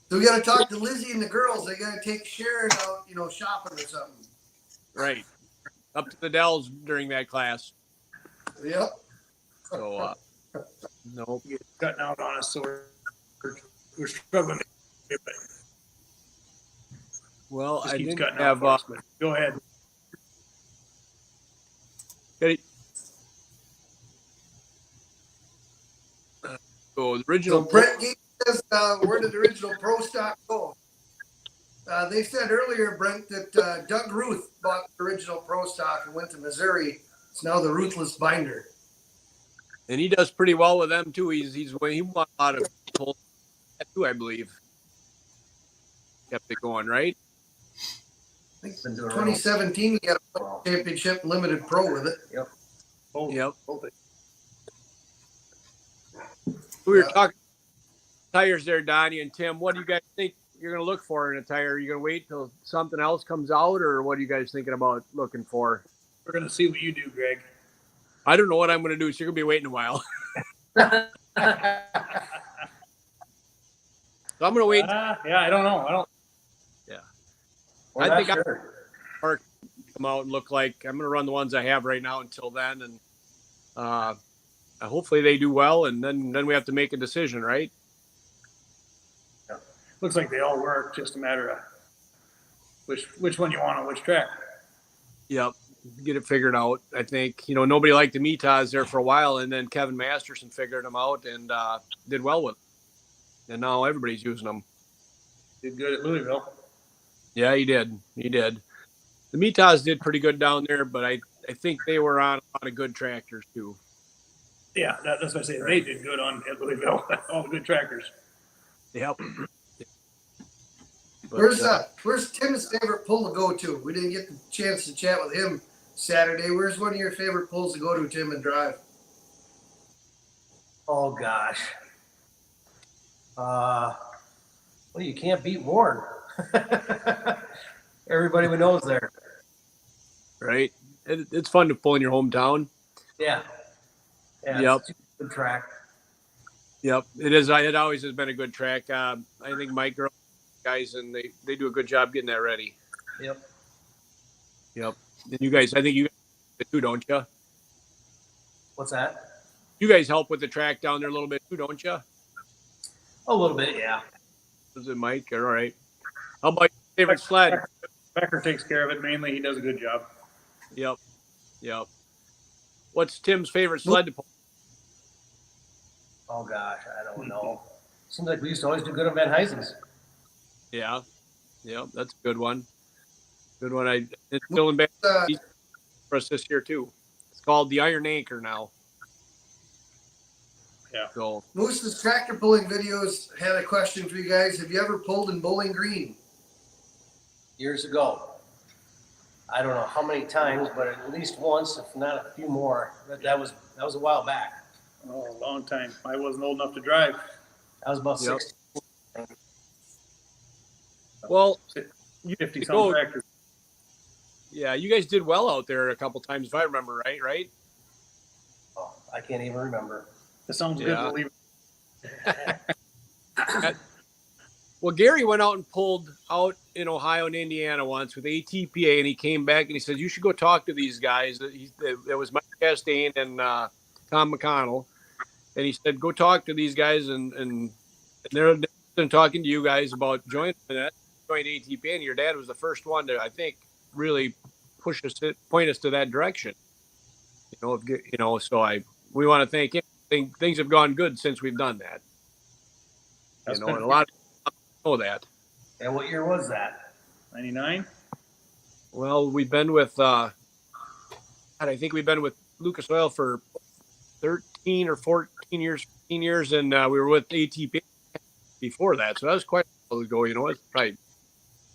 so we got to talk to Lizzie and the girls. They got to take Sharon out, shopping or something. right. Up to the Dells during that class. Yep. So, no. Get cutting out on us, so we're struggling. Well, Just I keeps didn't cutting have. out for us, but go ahead. So the original. So Brent gave us where did the original pro stock go? They said earlier, Brent, that Doug Ruth bought the original pro stock and went to Missouri. It's now the Ruthless Binder. And he does pretty well with them too. He won a lot of people too, I believe. Kept it going, right? I think 2017 he got a championship limited pro with it. Yep. Both. We were talking tires there, Donnie and Tim. What do you guys think you're going to look for in a tire? Are you going to wait till something else comes out, or what are you guys thinking about looking for? We're going to see what you do, Greg. I don't know what I'm going to do, so you're going to be waiting a while. So I'm going to wait. Yeah, I don't know. Yeah. I think I'll come out and look like I'm going to run the ones I have right now until then, and hopefully they do well, and then we have to make a decision, right? Yeah. Looks like they all work. Just a matter of which one you want on which track. Yep. Get it figured out. I think, nobody liked the Mitas there for a while, and then Kevin Masterson figured them out and did well with them. And now everybody's using them. Did good at Louisville. Yeah, he did. The Mitas did pretty good down there, but I think they were on a lot of good tractors too. Yeah, that's what I say. They did good at Louisville. All the good tractors. Yep. But, Where's Tim's favorite pull to go to? We didn't get the chance to chat with him Saturday. Where's one of your favorite pulls to go to, Tim, and drive? Oh gosh. Well, you can't beat Warren. Everybody we know is there. right. It's fun to pull in your hometown. Yeah. Yep. It's a good track. Yep. It is. It always has been a good track. I think Mike Girl guys, and they do a good job getting that ready. Yep. And you guys, I think you guys do, don't you? What's that? You guys help with the track down there a little bit too, don't you? A little bit, yeah. Is it Mike? All right. How about your favorite sled? Becker takes care of it mainly. He does a good job. Yep. Yep. What's Tim's favorite sled to pull? Oh gosh, I don't know. Seems like we used to always do good on Van Huysen's. Yeah. Yep. That's a good one. Good one. It's still in bed for us this year too. It's called the Iron Anchor now. Yeah. So Moose's tractor pulling videos had a question for you guys. Have you ever pulled in Bowling Green? Years ago. I don't know how many times, but at least once, if not a few more. That was a while back. Oh, a long time. I wasn't old enough to drive. I was about Yep. 16. well, 50 you some know- tractors. yeah, you guys did well out there a couple times if I remember right, right? Oh, I can't even remember. It sounds good. Yeah. We'll leave it. Well, Gary went out and pulled out in Ohio and Indiana once with ATPA, and he came back and he said, "You should go talk to these guys." That was Mike Chastain and Tom McConnell, and he said, "Go talk to these guys, and they're talking to you guys about joining ATPA." And your dad was the first one to, I think, really point us to that direction. So we want to thank him. Things have gone good since we've done that. That's And been a lot of people know that. And what year was that? 99. Well, we've been with, I think we've been with Lucas Oil for 13 or 14 years, 15 years, and we were with ATP before that. So that was quite a while ago, It's probably,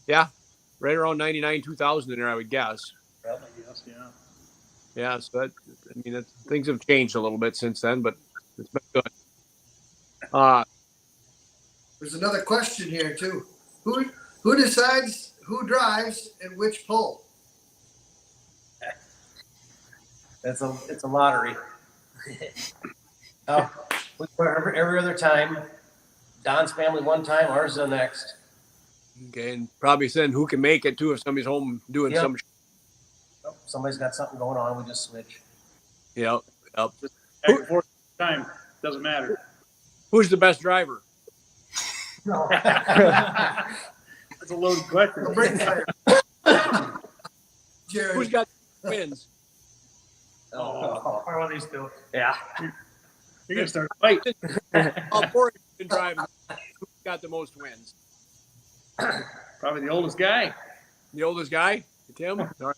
right around 99, 2000 in there, I would guess. I guess, yeah. Yeah, so things have changed a little bit since then, but it's been good. There's another question here too. Who decides who drives and which pull? It's a lottery. Every other time. Don's family one time, ours the next. Okay, and probably saying who can make it too if somebody's home doing Yep. some. Somebody's got something going on, we just switch. Yep. Back and forth time. Doesn't matter. Who's the best driver? No. That's a loaded question. Brinkmeier. Jared. Who's got wins? Oh, One of these two. Yeah. you're going to start a fight. All four of you been driving. Who's got the most wins? Probably the oldest guy. The oldest guy? Tim? All right.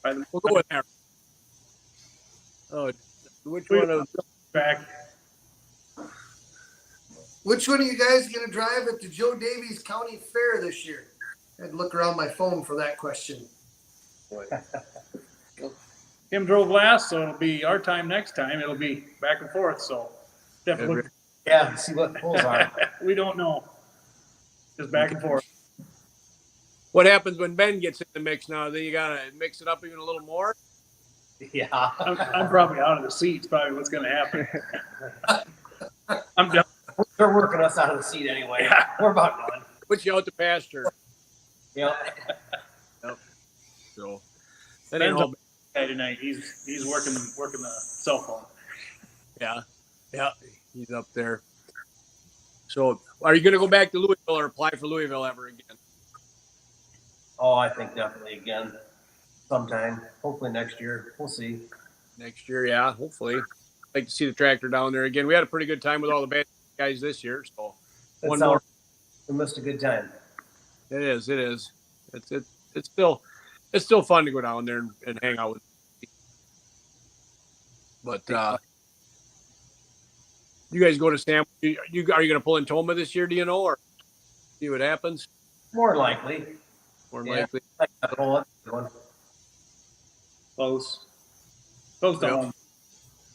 Probably We'll go with that. Oh, which one of back. Which one of you guys going to drive at the Joe Davies County Fair this year? I had to look around my phone for that question. Tim drove last, so it'll be our time next time. It'll be back and forth. So definitely, Yeah, see what the pulls are. we don't know. Just back and forth. What happens when Ben gets in the mix now? Then you gotta mix it up even a little more. Yeah. I'm probably out of the seats. Probably what's going to happen. I'm done. They're working us out of the seat anyway. Yeah. We're about done. Put you out to pasture. Yep. So that ain't Ben's all. up guy tonight. He's working the cell phone. Yeah, he's up there. So, are you going to go back to Louisville or apply for Louisville ever again? Oh, I think definitely again. Sometime. Hopefully next year. We'll see. Next year, yeah, hopefully. I'd like to see the tractor down there again. We had a pretty good time with all the bad guys this year, so That one sounds- more. We missed a good time. It is. It's still fun to go down there and hang out with. But you guys go to Sam. Are you going to pull in Toma this year? Do you know, or see what happens? More likely. More Yeah. likely. Like that whole other one. Close to Yep. home.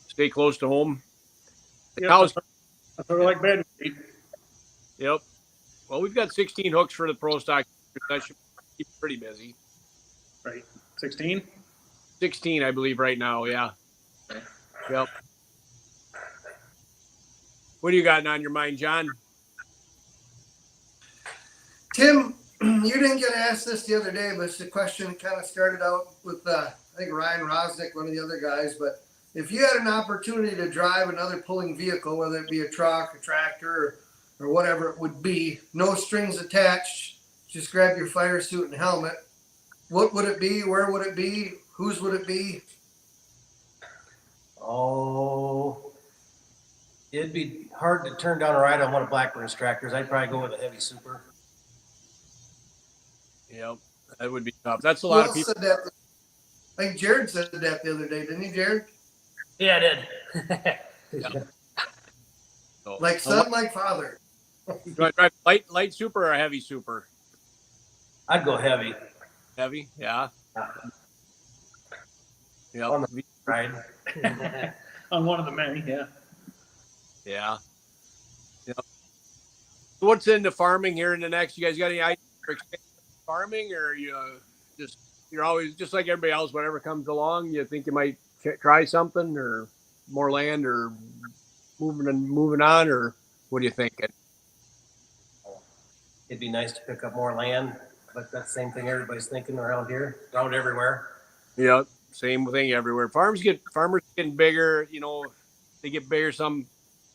Stay close to home. The Yep, cows. that's what we like Badger Street. Yep. Well, we've got 16 hooks for the pro stock. That should keep pretty busy. Right. 16. 16, I believe, right now. Yeah. Yep. What do you got on your mind, John? Tim, you didn't get asked this the other day, but it's a question that kind of started out with, I think Ryan Rosnick, one of the other guys, but if you had an opportunity to drive another pulling vehicle, whether it be a truck, a tractor, or whatever it would be, no strings attached, just grab your fire suit and helmet, what would it be? Where would it be? Whose would it be? Oh, it'd be hard to turn down a ride on one of Blackburn's tractors. I'd probably go with a heavy super. Yep, that would be tough. That's a Who lot of else people. said that? I think Jared said that the other day, didn't he, Jared? Yeah, I did. So, Like son, like father. do I drive light super or a heavy super? I'd go heavy Heavy, yeah. Yep. on the ride. On one of the many, yeah. Yeah. Yep. So what's into farming here in the next? You guys got any ideas for expanding farming, or you you're always just like everybody else? Whatever comes along, you think you might try something, or more land, or moving on, or what do you think? It'd be nice to pick up more land, but that's the same thing everybody's thinking around here, around everywhere. Yeah, same thing everywhere. Farmers getting bigger. You know, they get bigger.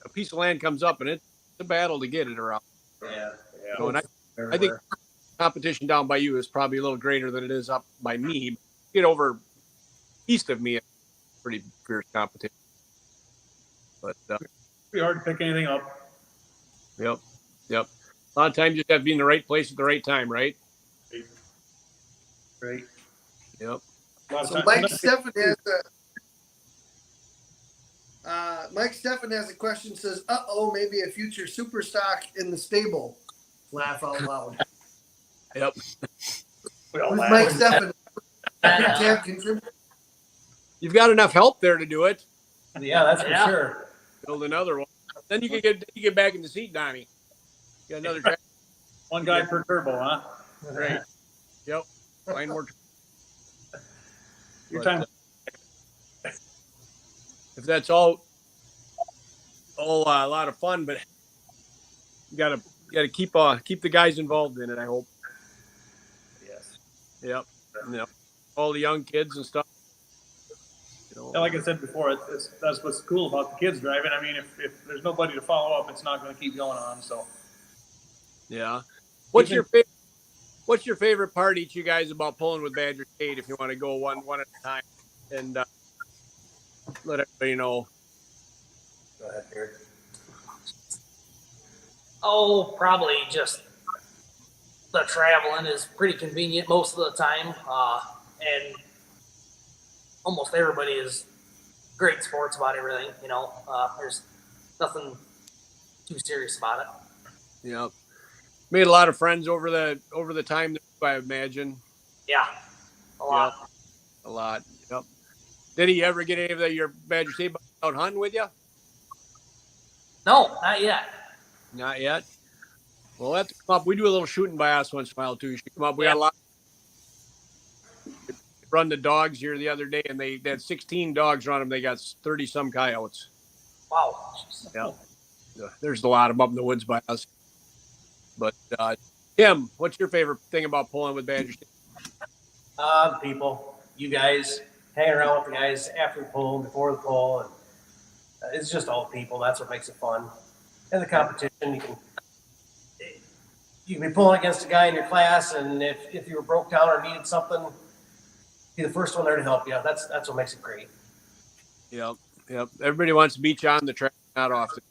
A piece of land comes up, and it's a battle to get it around. Yeah. So, and I think competition down by you is probably a little greater than it is up by me. Get over east of me, it's pretty fierce competition. But Pretty hard to pick anything up. yep. A lot of times you just have to be in the right place at the right time, right? Right. Yep. So Mike Steffen has a question. Says, maybe a future super stock in the stable." Laugh out loud. Yep. Who's Mike Steffen? Tab contribute. You've got enough help there to do it. Yeah, that's for sure. Build another one. Then you can get back in the seat, Donnie. Got another track. One guy per turbo, huh? Right. Yep. Find more. Your time. If that's all a lot of fun, but you gotta keep the guys involved in it. I hope. Yes. Yep. All the young kids and stuff. Yeah, like I said before, that's what's cool about the kids driving. I mean, if there's nobody to follow up, it's not going to keep going on. So. Yeah. What's your favorite part, each you guys, about pulling with Badger State? If you want to go one at a time, and let everybody know. Go ahead, Jared. Oh, probably just the traveling is pretty convenient most of the time, and almost everybody is great sports about everything. There's nothing too serious about it. Yep. Made a lot of friends over the time, I imagine. Yeah, a lot. Yep. A lot. Yep. Did he ever get any of your Badger State out hunting with you? No, not yet. Not yet. Well, let's come up. We do a little shooting by us once in a while too. You should come up. We got a lot. Run the dogs here the other day, and they had 16 dogs run them. They got 30 some coyotes. Wow. Yeah. There's a lot of them up in the woods by us. But Tim, what's your favorite thing about pulling with Badger State? The people, you guys, hanging around with the guys after the pull, before the pull, and it's just all the people. That's what makes it fun. And the competition, you can be pulling against a guy in your class, and if you were broke down or needed something, be the first one there to help you. That's what makes it great. Yep. Everybody wants to beat you on the track, not often.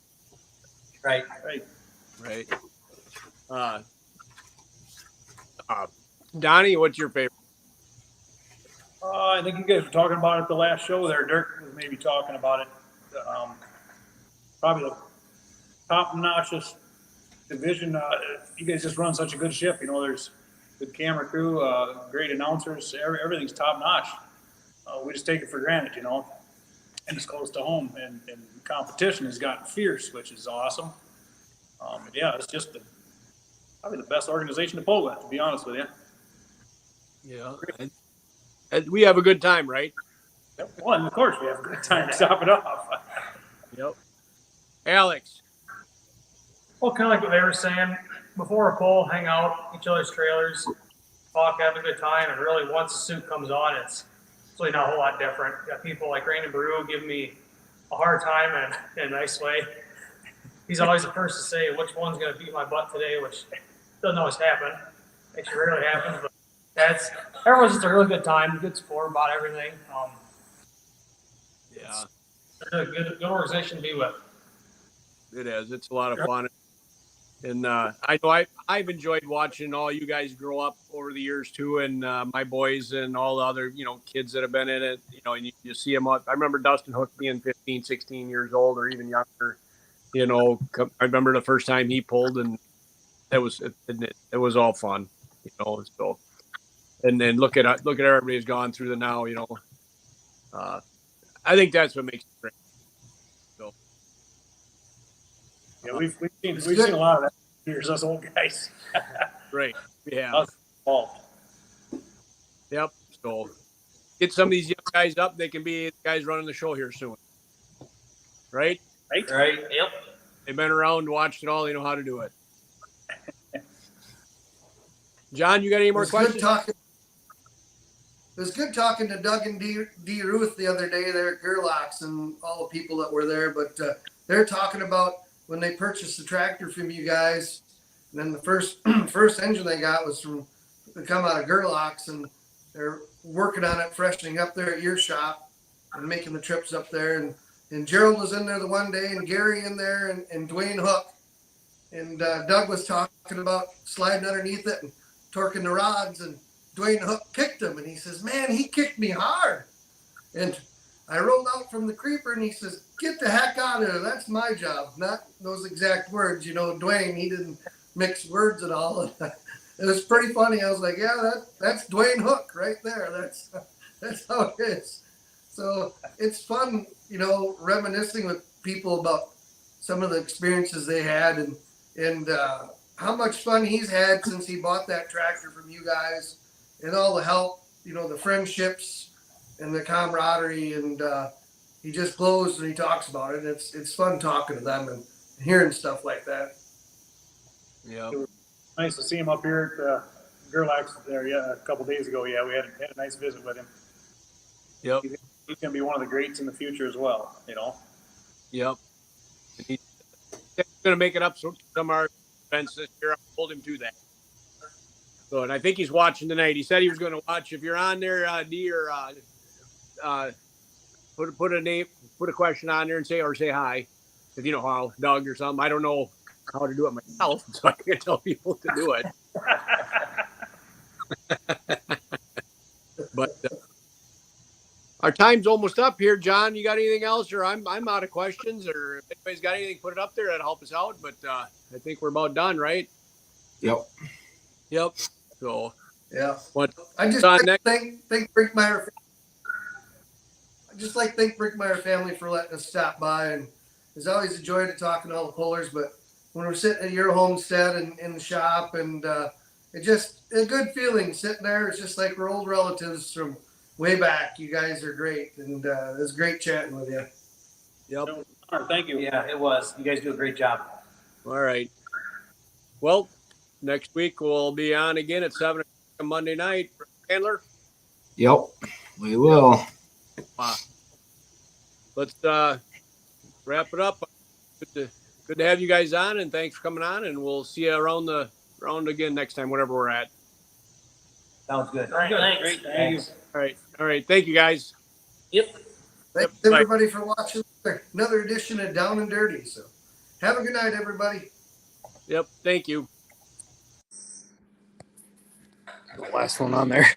Right. Donnie, what's your favorite? I think you guys were talking about it the last show there. Dirk was maybe talking about it. Probably the top-notchest division. You guys just run such a good ship. There's good camera crew, great announcers. Everything's top-notch. We just take it for granted, and it's close to home. And competition has gotten fierce, which is awesome. It's just probably the best organization to pull with, to be honest with you. Yeah. And we have a good time, right? Well, and of course we have a good time to top it off. Yep. Alex. Well, kind of like what they were saying, before a pull, hang out, each other's trailers, talk, have a good time, and really once the suit comes on, it's really not a whole lot different. Got people like Rainy Baru give me a hard time in a nice way. He's always the first to say which one's going to beat my butt today, which doesn't always happen. Actually, rarely happens, but everyone's just a really good time, good support about everything. Yeah, It's a good organization to be with. it is. It's a lot of fun. And I know I've enjoyed watching all you guys grow up over the years too, and my boys and all the other, kids that have been in it, and you see them up. I remember Dustin Hook being 15, 16 years old or even younger. I remember the first time he pulled, and it was all fun, so, and then look at everybody who's gone through the now, I think that's what makes it great. So Yeah, we've seen a lot of that years, us old guys. right. Yeah. Us involved. Yep. So get some of these young guys up. They can be the guys running the show here soon. Right? Right. Yep. They've been around, watched it all. They know how to do it. John, you got any more questions? It was good talking to Doug and D. Ruth the other day there at Gerlach's and all the people that were there. But they're talking about when they purchased the tractor from you guys. And then the first engine they got was to come out of Gerlach's, and they're working on it, freshening up there at your shop and making the trips up there. And Gerald was in there the one day, and Gary in there, and Dwayne Hook. And Doug was talking about sliding underneath it and torquing the rods, and Dwayne Hook kicked him, and he says, "Man, he kicked me hard." And I rolled out from the creeper, and he says, "Get the heck out of there. That's my job." Not those exact words. Dwayne, he didn't mix words at all. It was pretty funny. I was like, yeah, that's Dwayne Hook right there. That's how it is. So it's fun, reminiscing with people about some of the experiences they had and how much fun he's had since he bought that tractor from you guys, and all the help, the friendships and the camaraderie. And he just glows when he talks about it. It's fun talking to them and hearing stuff like that. Yeah. It was nice to see him up here at Gerlach's there, a couple days ago. Yeah, we had a nice visit with him. Yep. He's going to be one of the greats in the future as well, Yep. He's going to make it up some of our events this year. I told him to that. So, and I think he's watching tonight. He said he was going to watch. If you're on there, D, or put a name, put a question on there and say hi. If you know how, Doug or something. I don't know how to do it myself, so I can't tell people to do it. But our time's almost up here, John. You got anything else, or I'm out of questions, or if anybody's got anything, put it up there. That'll help us out. But I think we're about done, right? Yep. So yeah. What? I just thank Brinkmeier. I just like to thank Brinkmeier family for letting us stop by, and it's always a joy to talking to all the pullers. But when we're sitting at your homestead and in the shop, and it just a good feeling sitting there. It's just like we're old relatives from way back. You guys are great, and it was great chatting with you. Yep. Thank you. Yeah, it was. You guys do a great job. All right. Well, next week we'll be on again at 7 o'clock on Monday night. Handler? Yep. We will. Let's wrap it up. Good to have you guys on, and thanks for coming on, and we'll see you around again next time, whatever we're at. Sounds good. All right. Thanks. Great. Thanks. All right. Thank you, guys. Yep. Thanks everybody for watching another edition of Down and Dirty. So have a good night, everybody. Yep. Thank you. The last one on there.